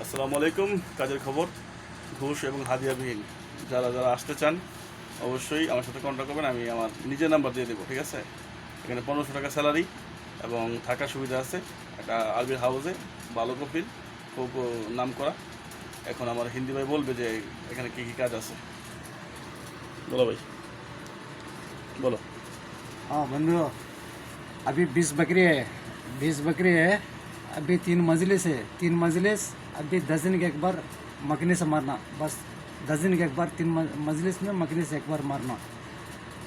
আসসালামু আলাইকুম। কাজের খবর ঘুষ এবং হাদিয়াবিহীন যারা যারা আসতে চান অবশ্যই আমার সাথে কন্ট্যাক্ট করবেন। আমি আমার নিজের নাম্বার দিয়ে দেবো, ঠিক আছে? এখানে 1500 টাকা স্যালারি এবং থাকার সুবিধা আছে। একটা আরবির হাউসে, ভালো কফিল, খুব নাম করা। এখন আমার হিন্দি ভাই বলবে যে এখানে কী কী কাজ আছে। বলো ভাই, বলো। हाँ बंधु, अभी 20 बकरी है। अभी 3 मंजिलिस है। 3 मंजिलिस अभी 10 दिन के एक बार मकनी से मारना, बस 10 दिन के एक बार 3 मंजिलिस में मकनी से एक बार मारना,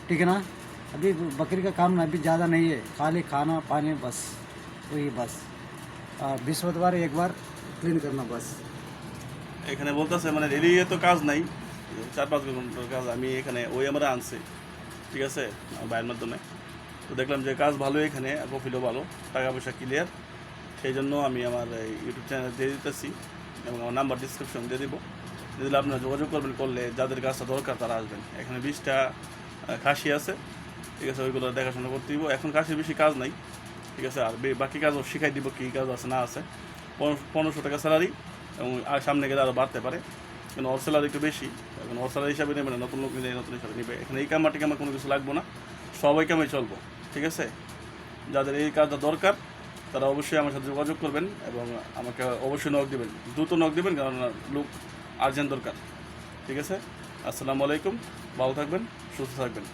ठीक है ना। अभी बकरी का काम ना अभी ज़्यादा नहीं है, खाली खाना पानी बस, वही बस। 20 बार एक बार क्लीन करना बस। এখানে বলতেছে মানে ডেলি তো কাজ নাই, 4-5 ঘন্টার কাজ। আমি এখানে ওই আমরা আনছি, ঠিক আছে, আমার ভাইয়ের মাধ্যমে। তো দেখলাম যে কাজ ভালো, এখানে প্রফিটও ভালো, টাকা পয়সা ক্লিয়ার। সেই জন্য আমি আমার ইউটিউব চ্যানেল দিয়ে দিতেছি এবং আমার নাম্বার ডিসক্রিপশন দিয়ে দিব। দিলে আপনারা যোগাযোগ করবেন, করলে যাদের কাজটা দরকার তারা আসবেন। এখানে 20টা খাসি আছে, ঠিক আছে, ওইগুলো দেখাশোনা করতে দিব। এখন খাসির বেশি কাজ নাই, ঠিক আছে। আর বাকি কাজও শিখাই দিব, কী কাজ আছে না আছে। 1500 টাকা স্যালারি এবং আর সামনে গেলে আরও বাড়তে পারে, কারণ ওর স্যালারি একটু বেশি। এখন ওর স্যালারি হিসাবে নেবে না, নতুন লোক নিলে নতুন হিসাবে নেবে। এখানে এই কামাটি আমার কোনো কিছু লাগবো না, সবাই কামাই চলবো, ঠিক আছে। যাদের এই কাজটা দরকার তারা অবশ্যই আমার সাথে যোগাযোগ করবেন এবং আমাকে অবশ্যই নক দেবেন, দ্রুত নক দেবেন, কারণ লোক আর্জেন্ট দরকার, ঠিক আছে। আসসালামু আলাইকুম, ভালো থাকবেন, সুস্থ থাকবেন।